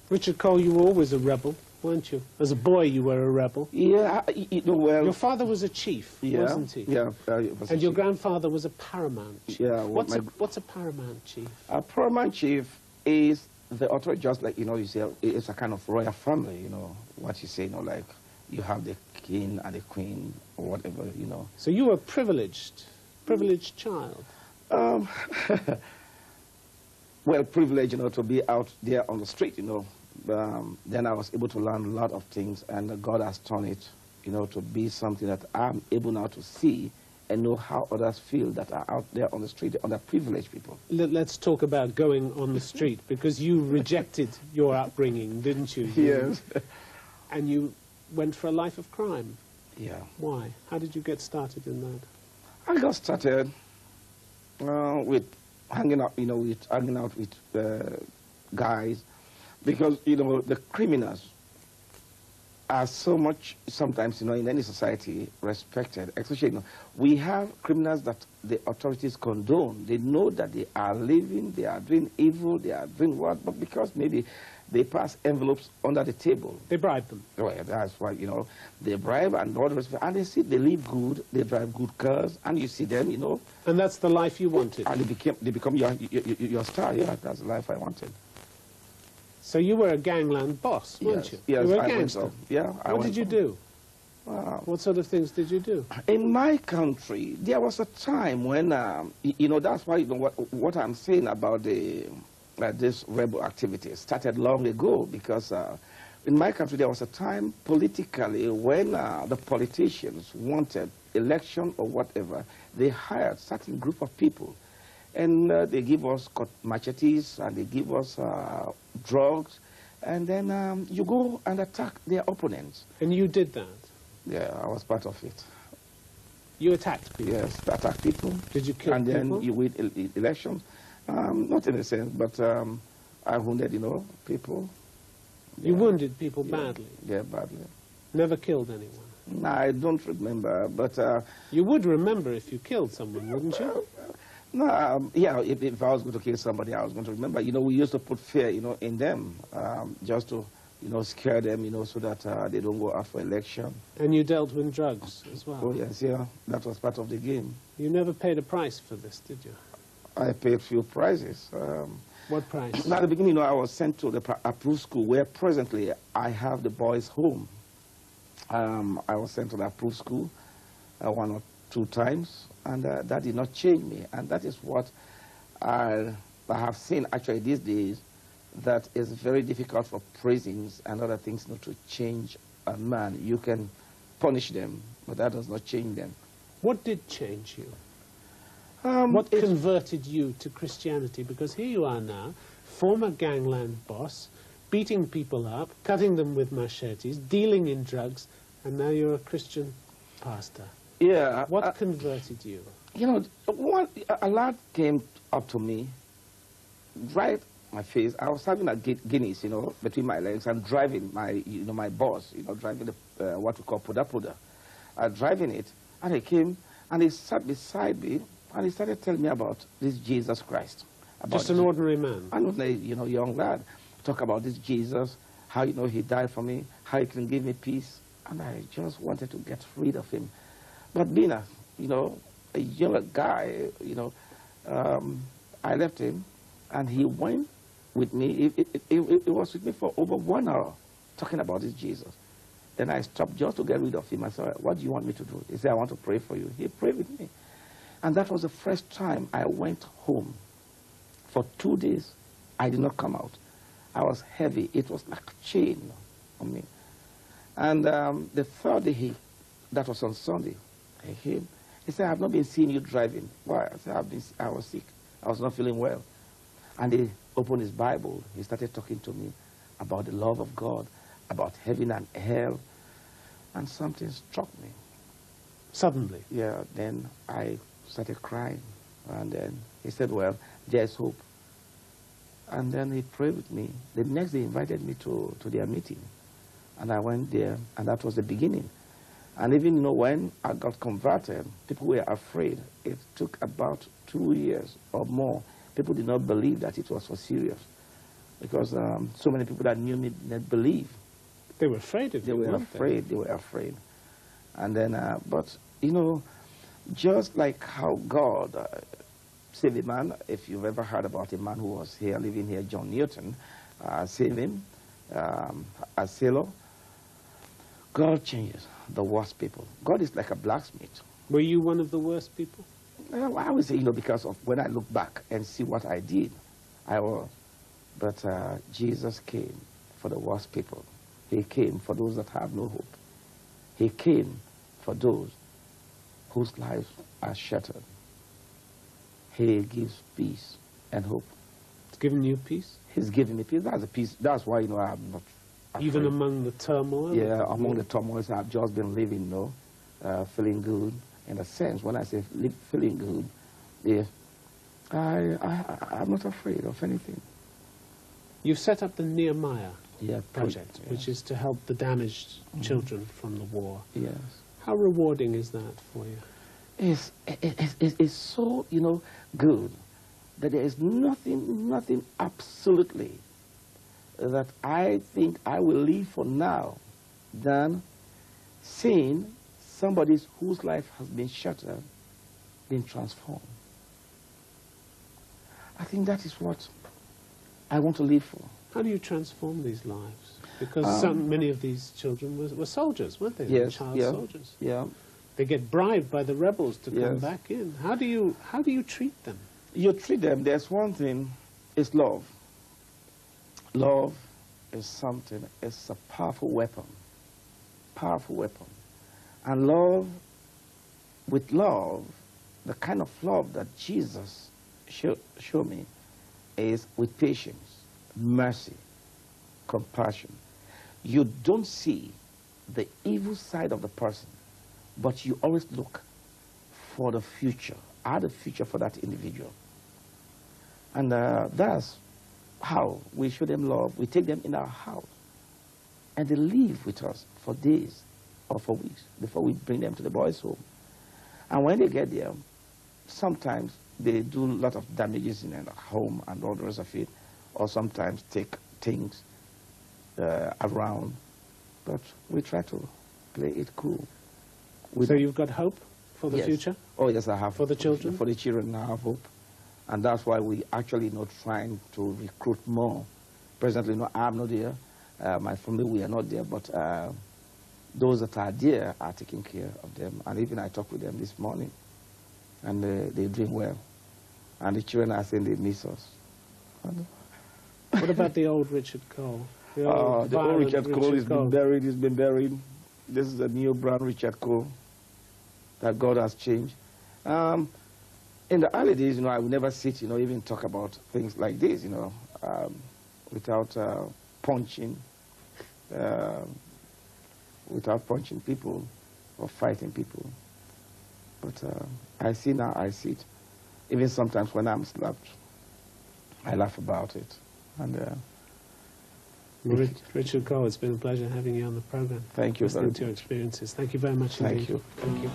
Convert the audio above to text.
Richard Cole, you were always a rebel, weren't you? As a boy, you were a rebel. Yeah, well... Your father was a chief, wasn't he? Yeah. And your grandfather was a paramount chief. Yeah. What's a paramount chief? A paramount chief is the authority, just like, you say, it's a kind of royal family, what you say, like, you have the king and the queen, or whatever, So you were a privileged child. Well, privileged, to be out there on the street, then I was able to learn a lot of things, and God has turned it, to be something that I'm able now to see and know how others feel that are out there on the street, underprivileged people. Let's talk about going on the street, because you rejected your upbringing, didn't you? Yes. And you went for a life of crime. Yeah. Why? How did you get started in that? I got started with hanging out, with guys, because, the criminals are so much, sometimes, in any society, respected. Especially, we have criminals that the authorities condone. They know that they are living, they are doing evil, they are doing what, but because maybe they pass envelopes under the table. They bribe them. Well, that's why, they bribe and all the rest of it. And they see they live good, they drive good cars, and you see them, And that's the life you wanted? And they become your star. Yeah, that's the life I wanted. So you were a gangland boss, weren't you? Yes, you were a I went gangster. so. Yeah, What did you do? What sort of things did you do? In my country, there was a time when, that's why, what I'm saying about this rebel activity started long ago, because in my country there was a time politically when the politicians wanted election or whatever, they hired certain group of people, and they give us machetes and they give us drugs, and then you go and attack their opponents. And you did that? Yeah, I was part of it. You attacked people? Yes, attacked people. Did you kill people? And then you win elections. Not in a sense, but I wounded, people. You wounded people badly? Yeah, badly. Never killed anyone? No, I don't remember, but... you would remember if you killed someone, wouldn't you? No, yeah, if I was going to kill somebody, I was going to remember. We used to put fear, in them, just to, scare them, so that they don't go out for election. And you dealt with drugs as well? Oh, yes, yeah. That was part of the game. You never paid a price for this, did you? I paid few prices. What price? At the beginning, I was sent to the approved school, where presently I have the boys' home. I was sent to the approved school 1 or 2 times, and that did not change me. And that is what I have seen actually these days, that is very difficult for prisons and other things not to change a man. You can punish them, but that does not change them. What did change you? What converted you to Christianity? Because here you are now, former gangland boss, beating people up, cutting them with machetes, dealing in drugs, and now you're a Christian pastor. Yeah. What converted you? A lad came up to me, right my face. I was having a Guinness, between my legs, and driving my boss, driving the what we call puda. Driving it, and he came and he sat beside me. And he started telling me about this Jesus Christ. Just an ordinary man? An ordinary, young lad. Talk about this Jesus, how, he died for me, how he can give me peace. And I just wanted to get rid of him. But being a younger guy, I left him, and he went with me. It was with me for over 1 hour, talking about this Jesus. Then I stopped just to get rid of him. I said, what do you want me to do? He said, I want to pray for you. He prayed with me. And that was the first time I went home. For 2 days, I did not come out. I was heavy. It was like a chain on me. And the third day, that was on Sunday, I came. He said, I have not been seeing you driving. Why? I said, I was sick. I was not feeling well. And he opened his Bible. He started talking to me about the love of God, about heaven and hell. And something struck me. Suddenly? Yeah, then I started crying, and then he said, well, there's hope. And then he prayed with me. The next day he invited me to their meeting, and I went there, and that was the beginning. And even when I got converted, people were afraid. It took about 2 years or more. People did not believe that it was for serious. because so many people that knew me didn't believe. They were afraid of you, weren't they? They were afraid. And then, but, you know, just like how God saved a man, if you've ever heard about a man who was here, living here, John Newton, saved him, a sailor, God changes the worst people. God is like a blacksmith. Were you one of the worst people? I would say, you know, because of when I look back and see what I did, I was. But Jesus came for the worst people. He came for those that have no hope. He came for those whose lives are shattered. He gives peace and hope. He's given you peace? He's given me peace. That's a peace. That's why, you know, I'm not afraid. Even among the turmoil? Yeah, among the turmoils, I've just been living, you know, feeling good. In a sense, when I say feeling good, yeah, I'm not afraid of anything. You've set up the Nehemiah project, yes, which is to help the damaged children from the war. Yes. How rewarding is that for you? It's so, you know, good that there is nothing absolutely that I think I will leave for now than seeing somebody whose life has been shattered, being transformed. I think that is what I want to live for. How do you transform these lives? Because many of these children were soldiers, weren't they? Yes, Child soldiers. Yeah. They get bribed by the rebels to come back in. How do you treat them? You treat them. There's one thing. It's love. Love is something. It's a powerful weapon. Powerful weapon. And love, with love, the kind of love that Jesus showed me is with patience, mercy, compassion. You don't see the evil side of the person, but you always look for the future, add a future for that individual. And that's how we show them love. We take them in our house, and they live with us for days or for weeks before we bring them to the boys' home. And when they get there, sometimes they do a lot of damages in their home and all the rest of it, or sometimes take things around. But we try to play it cool. So you've got hope for the future? Oh, yes, I have. For the children? For the children, I have hope. And that's why we actually not trying to recruit more. Presently, no, I'm not there. My family, we are not there, but those that are there are taking care of them. And even I talked with them this morning, and they're doing well. And the children are saying they miss us. What about the old Richard Cole? The old Richard Cole has been buried. He's been buried. This is a new brown Richard Cole that God has changed. In the early days, you know, I would never sit, you know, even talk about things like this, you know, without punching people or fighting people. But I see now, I see it. Even sometimes when I'm slapped, I laugh about it. And Richard Cole, it's been a pleasure having you on the program. Thank you. Listening to your experiences. Thank you very much indeed. Thank you. Thank you.